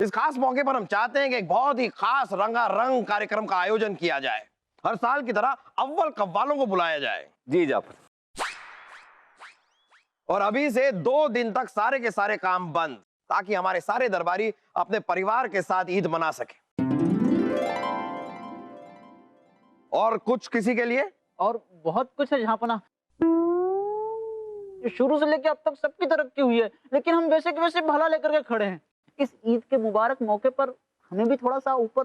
इस खास मौके पर हम चाहते हैं कि एक बहुत ही खास रंगारंग कार्यक्रम का आयोजन किया जाए। हर साल की तरह अव्वल कव्वालों को बुलाया जाए। जी जाफर। और अभी से 2 दिन तक सारे के सारे काम बंद, ताकि हमारे सारे दरबारी अपने परिवार के साथ ईद मना सके। और कुछ किसी के लिए और बहुत कुछ है जहाँपना। शुरू से लेकर अब तक सबकी तरक्की हुई है, लेकिन हम वैसे के वैसे भला लेकर के खड़े हैं। इस ईद के मुबारक मौके पर हमें भी थोड़ा सा ऊपर।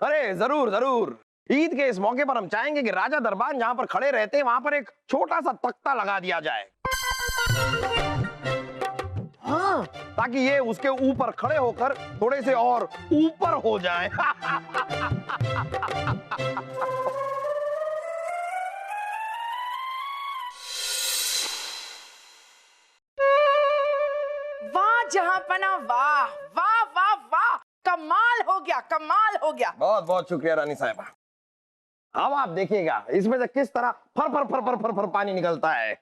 अरे जरूर जरूर। ईद के इस मौके पर हम चाहेंगे कि राजा दरबान जहां पर खड़े रहते हैं वहां पर एक छोटा सा तख्ता लगा दिया जाए। हाँ, ताकि ये उसके ऊपर खड़े होकर थोड़े से और ऊपर हो जाएं। वाह जहाँपना, वाह वाह वाह वाह, कमाल हो गया, कमाल हो गया। बहुत बहुत शुक्रिया रानी साहिबा। अब आप देखिएगा इसमें से किस तरह फर फर फर फर फर फर पानी निकलता है।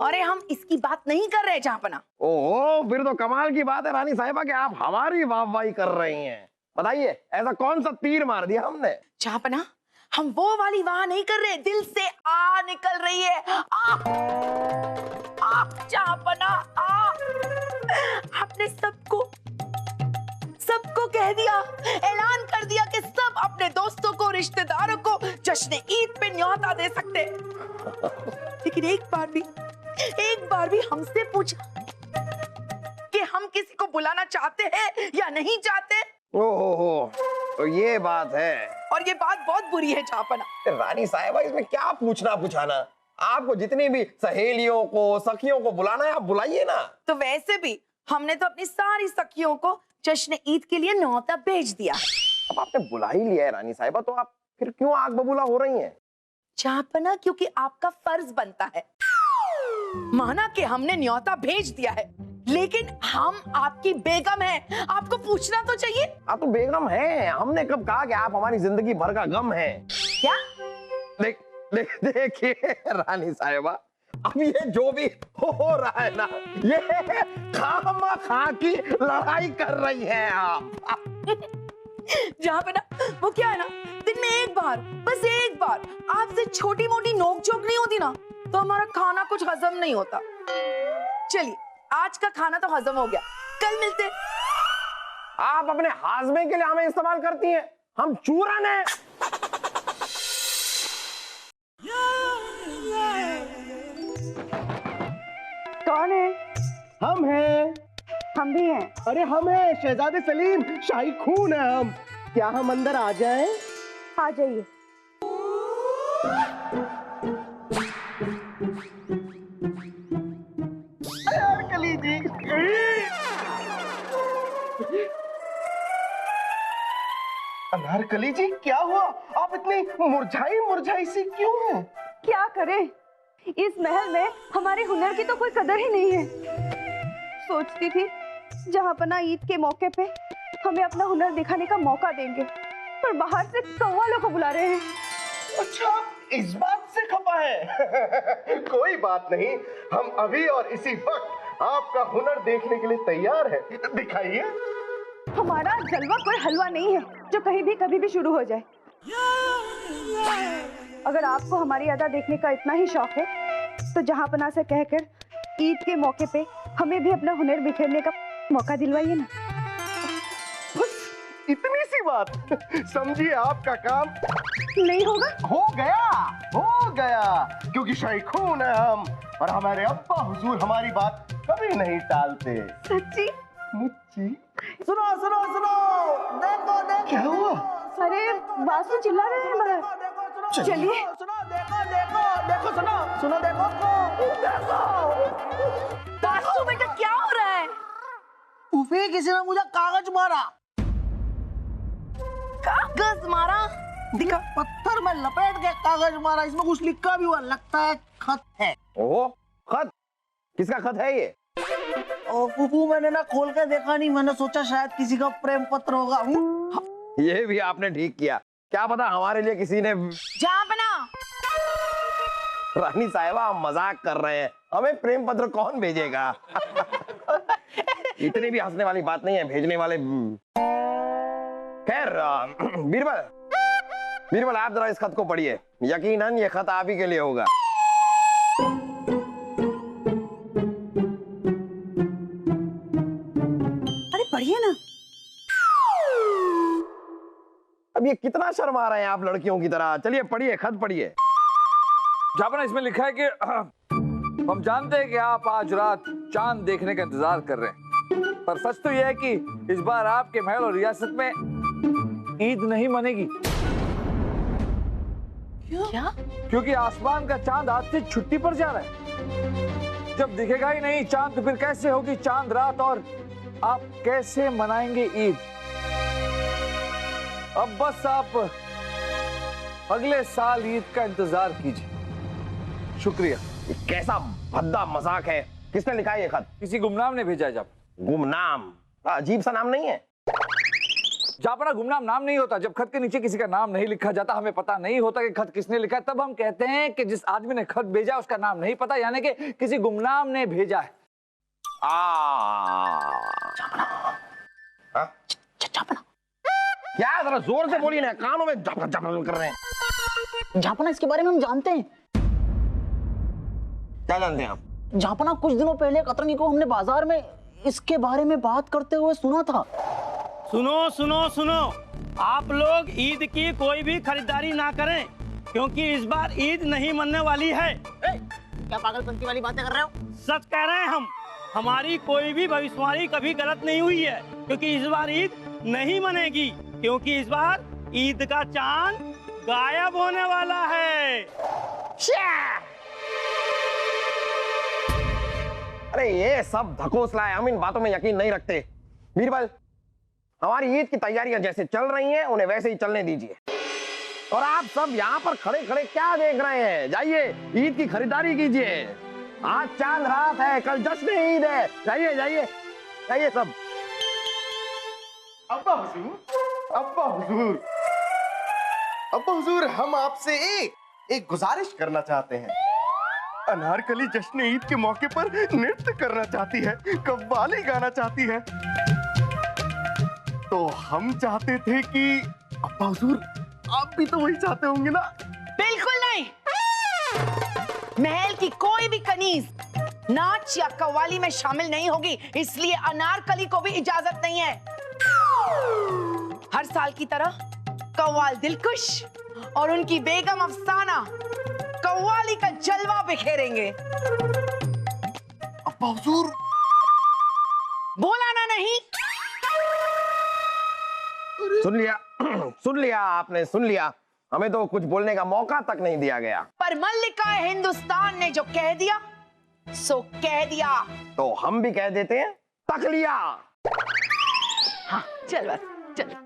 अरे हम इसकी बात नहीं कर रहे जहाँपना। ओहो, फिर तो कमाल की बात है रानी साहिबा कि आप हमारी वाहवाही कर रही हैं। बताइए ऐसा कौन सा तीर मार दिया हमने? जहाँपना, हम वो वाली वाह नहीं कर रहे, दिल से आ निकल रही है। आ जहाँपना, आ। आपने सबको कह दिया, ऐलान कर दिया कि सब अपने दोस्तों को, रिश्तेदारों को जश्न ईद पे न्योता दे सकते। लेकिन एक बार भी हमसे पूछा कि हम किसी को बुलाना चाहते हैं या नहीं चाहते। ओहो, तो ये बात है। और ये बात बहुत बुरी है जहाँपना। रानी साहिबा इसमें क्या पूछना पूछाना, आपको जितनी भी सहेलियों को, सखियों को बुलाना है आप बुलाइए ना। तो वैसे भी हमने तो अपनी सारी सखियों को जश्न ईद के लिए न्योता भेज दिया। अब आपने बुला ही लिया है रानी साहिबा, तो आप फिर क्यों आग बबूला हो रही हैं? जहाँपना, क्योंकि आपका फर्ज बनता है। माना कि हमने न्योता भेज दिया है, लेकिन हम आपकी बेगम हैं, आपको पूछना तो चाहिए। आप तो बेगम हैं, हमने कब कहा कि आप हमारी जिंदगी भर का गम हैं? क्या? देखिए रानी साहिबा, अब ये जो भी हो रहा है ना, ये खामा की लड़ाई कर रही हैं आप। जहाँपना, वो क्या है ना, दिन में एक बार, बस एक बार आपसे छोटी मोटी नोक-झोंक नहीं होती ना, तो हमारा खाना कुछ हजम नहीं होता। चलिए, आज का खाना तो हजम हो गया, कल मिलते। आप अपने हाजमे के लिए हमें इस्तेमाल करती हैं, हम चूरन हैं। कौन है? हम हैं। हम भी हैं। अरे हम हैं शहजादे सलीम, शाही खून है हम। क्या हम अंदर आ जाएं? आ जाइए। अनारकली जी, अनारकली जी क्या हुआ? आप इतनी मुरझाई सी क्यों हैं? क्या करें, इस महल में हमारे हुनर की तो कोई कदर ही नहीं है। सोचती थी जहाँपना ईद के मौके पे हमें अपना हुनर दिखाने का मौका देंगे, पर बाहर से कव्वालों को बुला रहे हैं। अच्छा, इस बात से खफा है? कोई बात नहीं, हम अभी और इसी वक्त आपका हुनर देखने के लिए तैयार हैं। दिखाइए। हमारा जलवा कोई हलवा नहीं है जो कहीं भी कभी भी शुरू हो जाए। अगर आपको हमारी अदा देखने का इतना ही शौक है, तो जहाँपना से कहकर ईद के मौके पे हमें भी अपना हुनर बिखेरने का मौका दिलवाइए ना। इतनी सी बात, समझिए आपका काम नहीं होगा? हो गया, क्योंकि शाही खून है हम, और हमारे अब्बा हुजूर हमारी बात कभी नहीं टालते। सच्ची? मुच्ची। सुनो, देखो। क्या हुआ? अरे बासु चिल्ला रहे हैं बाहर। चलिए। बासु बेटा, क्या हो रहा है? उफे, किसी ने मुझे कागज मारा। कागज मारा? दिखा, पत्थर में लपेट के कागज मारा। इसमें कुछ लिखा भी हुआ, लगता है खत है। ओहो, खत? किसका खत है ये? और फूफू, मैंने ना खोल के देखा नहीं, मैंने सोचा शायद किसी का प्रेम पत्र होगा। ये भी आपने ठीक किया, क्या पता हमारे लिए किसी ने। जहाँपना, रानी साहिबा, हम मजाक कर रहे हैं, हमें प्रेम पत्र कौन भेजेगा? इतनी भी हंसने वाली बात नहीं है, भेजने वाले। खैर बीरबल, बीरबल आप जरा इस खत को पढ़िए, यकीनन ये खत आप ही के लिए होगा। अरे पढ़िए ना। अब ये कितना शर्मा रहे हैं आप लड़कियों की तरह। चलिए पढ़िए, खत पढ़िए। जापना, इसमें लिखा है कि हम जानते हैं कि आप आज रात चांद देखने का इंतजार कर रहे हैं, पर सच तो यह है कि इस बार आपके महल और रियासत में ईद नहीं मनेगी। क्या? क्योंकि आसमान का चांद आज से छुट्टी पर जा रहा है। जब दिखेगा ही नहीं चांद तो फिर कैसे होगी चांद रात, और आप कैसे मनाएंगे ईद? अब बस आप अगले साल ईद का इंतजार कीजिए। शुक्रिया। ये कैसा भद्दा मजाक है। किसने लिखा है ये खत? किसी गुमनाम ने भेजा है जापना। गुमनाम? अजीब सा नाम नहीं है? जापना, गुमनाम नाम नहीं होता। जब खत के नीचे किसी का नाम नहीं लिखा जाता, हमें पता नहीं होता कि खत किसने लिखा है, तब हम कहते हैं कि जिस आदमी ने खत भेजा उसका नाम नहीं पता, यानी कि किसी गुमनाम ने भेजा है। क्या? जरा जोर से बोलिए ना, कानों में झपक झपक कर रहे हैं। जापना, इसके बारे में हम जानते हैं। क्या जानते हैं आप? जापना, कुछ दिनों पहले कतरंगी को हमने बाजार में इसके बारे में बात करते हुए सुना था। सुनो सुनो सुनो, आप लोग ईद की कोई भी खरीदारी ना करें, क्योंकि इस बार ईद नहीं मनने वाली है। क्या पागलपंती वाली बातें कर रहे हो? सच कह रहे हैं हम। हमारी कोई भी भविष्यवाणी कभी गलत नहीं हुई है, क्योंकि इस बार ईद नहीं मनेगी, क्योंकि इस बार ईद का चांद गायब होने वाला है। अरे ये सब धकोसला है, हम इन बातों में यकीन नहीं रखते। बीरबल, हमारी ईद की तैयारियां जैसे चल रही हैं उन्हें वैसे ही चलने दीजिए। और आप सब यहाँ पर खड़े खड़े क्या देख रहे हैं? जाइए ईद की खरीदारी कीजिए। आज चांद रात है, कल जश्न ईद है। जाइए जाइए जाइए सब। अब्बा हुजूर, अब्बा हुजूर, अब्बा हुजूर, हम आपसे एक गुजारिश करना चाहते हैं। अनारकली जश्न ईद के मौके पर नृत्य करना चाहती है, कव्वाली गाना चाहती है। तो हम चाहते थे कि अब्बा हुजूर आप भी तो वही चाहते होंगे ना? बिल्कुल नहीं। महल की कोई भी कनीज नाच या कव्वाली में शामिल नहीं होगी, इसलिए अनारकली को भी इजाजत नहीं है। हर साल की तरह कव्वाल दिलकुश और उनकी बेगम अफसाना कव्वाली का जलवा बिखेरेंगे। अब्बा हुजूर, बोला ना नहीं? सुन लिया सुन लिया आपने, सुन लिया। हमें तो कुछ बोलने का मौका तक नहीं दिया गया। पर मल्लिका हिंदुस्तान ने जो कह दिया सो कह दिया। तो हम भी कह देते हैं, तक लिया। हाँ चल बस चल।